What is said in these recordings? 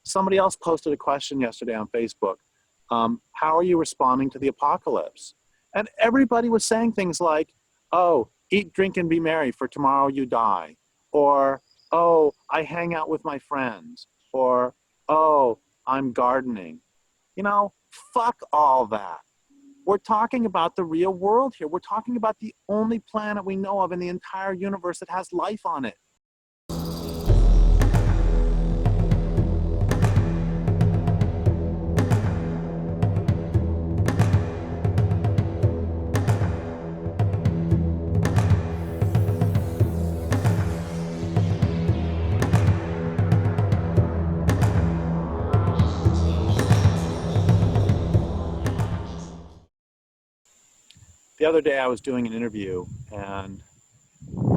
Somebody else posted a question yesterday on Facebook. How are you responding to the apocalypse? And everybody was saying things like, oh, eat, drink, and be merry, for tomorrow you die. Or, oh, I hang out with my friends. Or, oh, I'm gardening. You know, fuck all that. We're talking about the real world here. We're talking about the only planet we know of in the entire universe that has life on it. The other day I was doing an interview and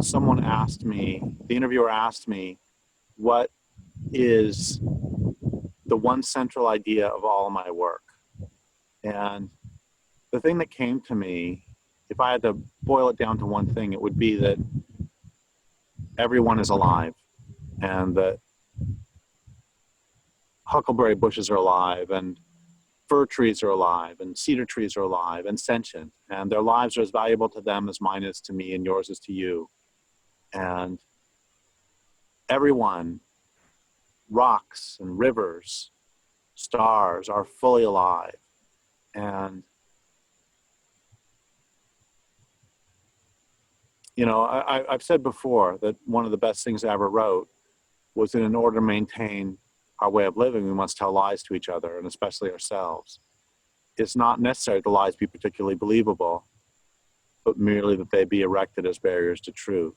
someone asked me, the interviewer asked me, what is the one central idea of all of my work? And the thing that came to me, if I had to boil it down to one thing, it would be that everyone is alive and that huckleberry bushes are alive and fir trees are alive and cedar trees are alive and sentient, and their lives are as valuable to them as mine is to me and yours is to you. And everyone, rocks and rivers, stars, are fully alive. And you know, I've said before that one of the best things I ever wrote was that in order to maintain our way of living, we must tell lies to each other, and especially ourselves. It's not necessary that the lies be particularly believable, but merely that they be erected as barriers to truth.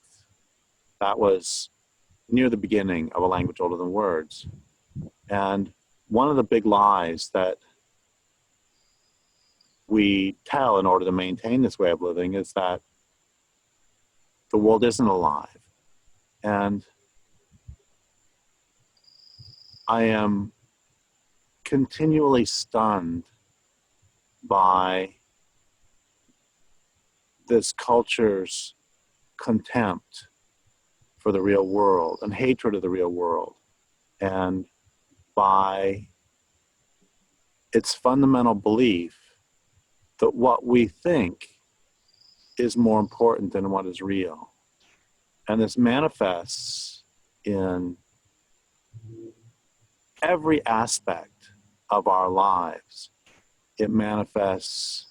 That was near the beginning of A Language Older Than Words. And one of the big lies that we tell in order to maintain this way of living is that the world isn't alive. And I am continually stunned by this culture's contempt for the real world and hatred of the real world, and by its fundamental belief that what we think is more important than what is real. And this manifests in every aspect of our lives. It manifests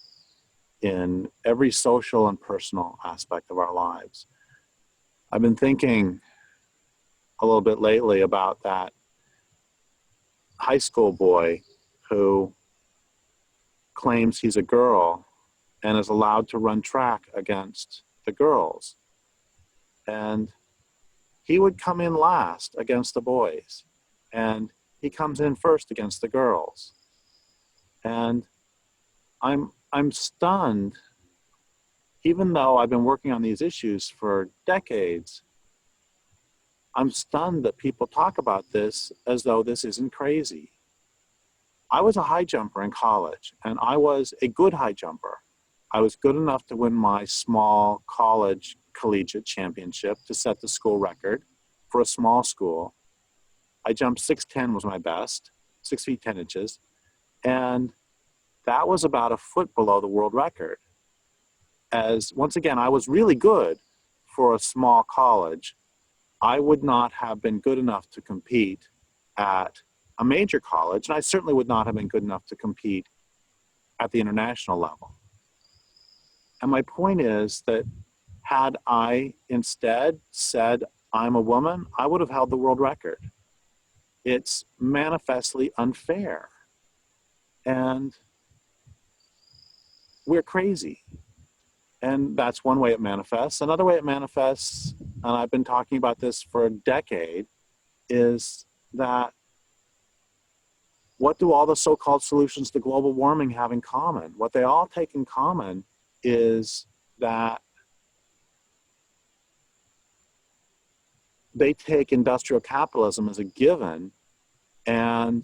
in every social and personal aspect of our lives. I've been thinking a little bit lately about that high school boy who claims he's a girl and is allowed to run track against the girls. And he would come in last against the boys, and he comes in first against the girls. And I'm stunned, even though I've been working on these issues for decades, I'm stunned that people talk about this as though this isn't crazy. I was a high jumper in college, and I was a good high jumper. I was good enough to win my small college collegiate championship to set the school record for a small school. I jumped 6'10" was my best, 6 feet 10 inches. And that was about a foot below the world record. As once again, I was really good for a small college. I would not have been good enough to compete at a major college, and I certainly would not have been good enough to compete at the international level. And my point is that had I instead said I'm a woman, I would have held the world record. It's manifestly unfair. And we're crazy. And that's one way it manifests. Another way it manifests, and I've been talking about this for a decade, is that what do all the so-called solutions to global warming have in common? What they all take in common is that they take industrial capitalism as a given, and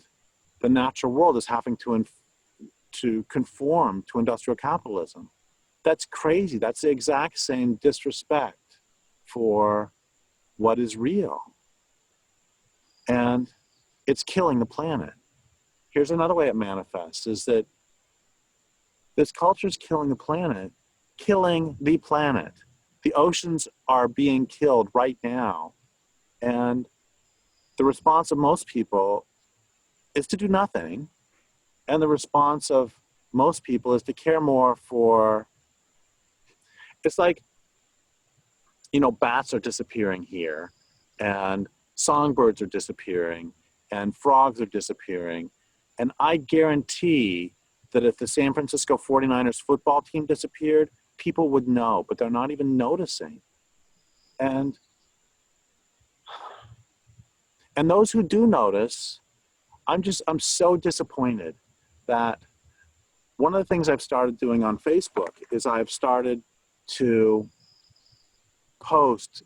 the natural world is having to conform to industrial capitalism. That's crazy. That's the exact same disrespect for what is real. And it's killing the planet. Here's another way it manifests, is that this culture is killing the planet, killing the planet. The oceans are being killed right now. And the response of most people is to do nothing. And the response of most people is to care more for, it's like, you know, bats are disappearing here, and songbirds are disappearing, and frogs are disappearing. And I guarantee that if the San Francisco 49ers football team disappeared, people would know, but they're not even noticing. And those who do notice, I'm so disappointed that one of the things I've started doing on Facebook is I've started to post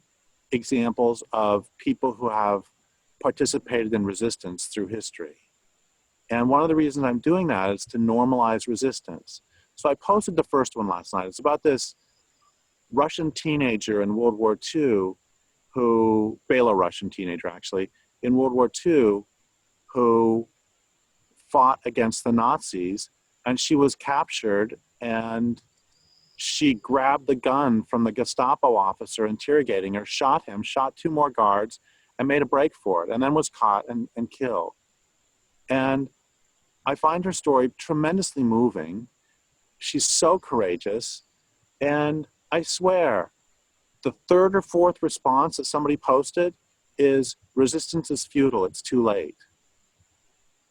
examples of people who have participated in resistance through history. And one of the reasons I'm doing that is to normalize resistance. So I posted the first one last night. It's about this Russian teenager in World War II who, Belarusian teenager actually, in World War II, who fought against the Nazis, and she was captured, and she grabbed the gun from the Gestapo officer interrogating her, shot him, shot 2 more guards, and made a break for it, and then was caught and killed. And I find her story tremendously moving. She's so courageous. And I swear, the 3rd or 4th response that somebody posted is, resistance is futile, it's too late.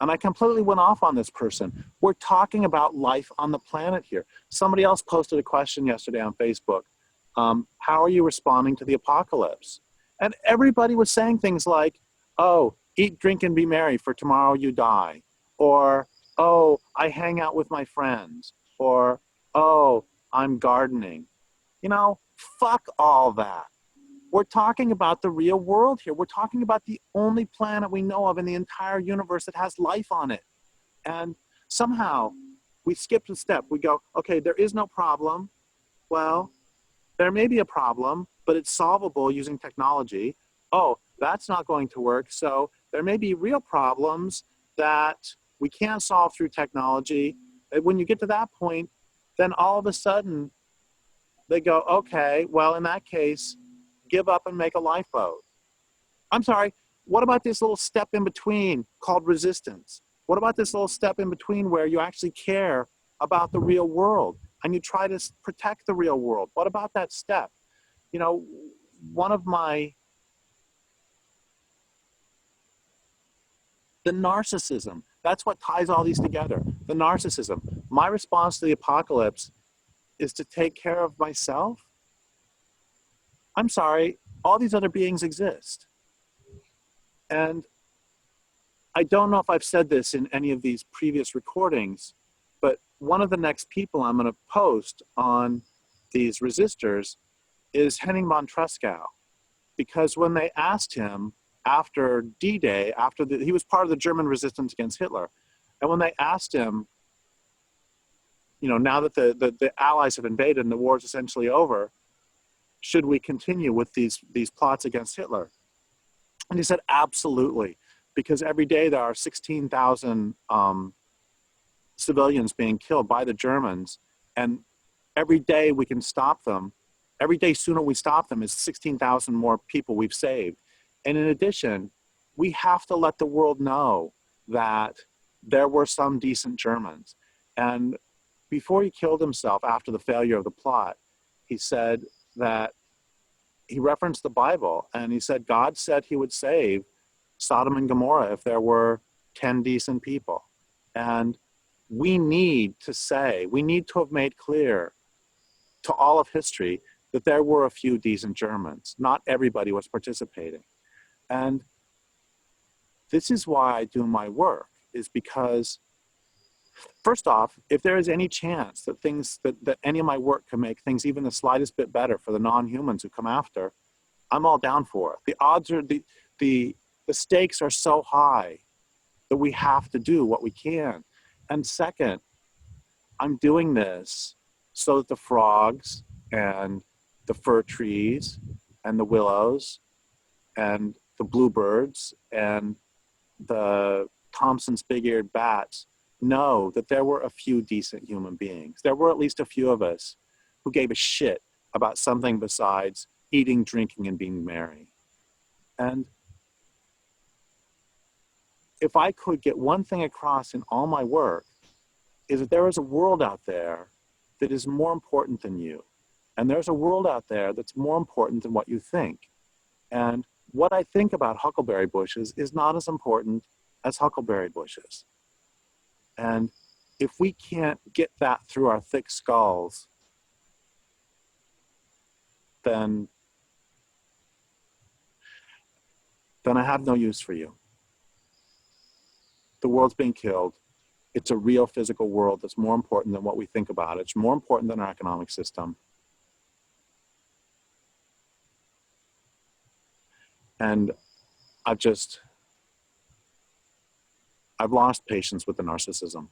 And I completely went off on this person. We're talking about life on the planet here. Somebody else posted a question yesterday on Facebook. How are you responding to the apocalypse? And everybody was saying things like, oh, eat, drink, and be merry, for tomorrow you die. Or, oh, I hang out with my friends. Or, oh, I'm gardening. You know, fuck all that. We're talking about the real world here. We're talking about the only planet we know of in the entire universe that has life on it. And somehow we skipped a step. We go, okay, there is no problem. Well, there may be a problem, but it's solvable using technology. Oh, that's not going to work. So there may be real problems that we can't solve through technology. When you get to that point, then all of a sudden they go, okay, well, in that case, give up and make a lifeboat. I'm sorry, what about this little step in between called resistance? What about this little step in between where you actually care about the real world and you try to protect the real world? What about that step? You know, the narcissism, that's what ties all these together. The narcissism. My response to the apocalypse is to take care of myself. I'm sorry, all these other beings exist. And I don't know if I've said this in any of these previous recordings, but one of the next people I'm going to post on these resistors is Henning von Tresckow. Because when they asked him after D-Day, he was part of the German resistance against Hitler, and when they asked him, you know, now that the Allies have invaded and the war is essentially over, should we continue with these plots against Hitler? And he said, absolutely, because every day there are 16,000 civilians being killed by the Germans, and every day we can stop them. Every day sooner we stop them is 16,000 more people we've saved. And in addition, we have to let the world know that there were some decent Germans. And before he killed himself after the failure of the plot, he said that he referenced the Bible, and he said God said he would save Sodom and Gomorrah if there were 10 decent people. And we need to have made clear to all of history that there were a few decent Germans. Not everybody was participating. And this is why I do my work, is because, first off, if there is any chance that that any of my work can make things even the slightest bit better for the non-humans who come after, I'm all down for it. The odds are, the stakes are so high that we have to do what we can. And second, I'm doing this so that the frogs and the fir trees and the willows and the bluebirds and the Thompson's big-eared bats know that there were a few decent human beings. There were at least a few of us who gave a shit about something besides eating, drinking, and being merry. And if I could get one thing across in all my work, is that there is a world out there that is more important than you. And there's a world out there that's more important than what you think. And what I think about huckleberry bushes is not as important as huckleberry bushes. And if we can't get that through our thick skulls, then I have no use for you. The world's being killed. It's a real physical world that's more important than what we think about. It's more important than our economic system. And I've lost patience with the narcissism.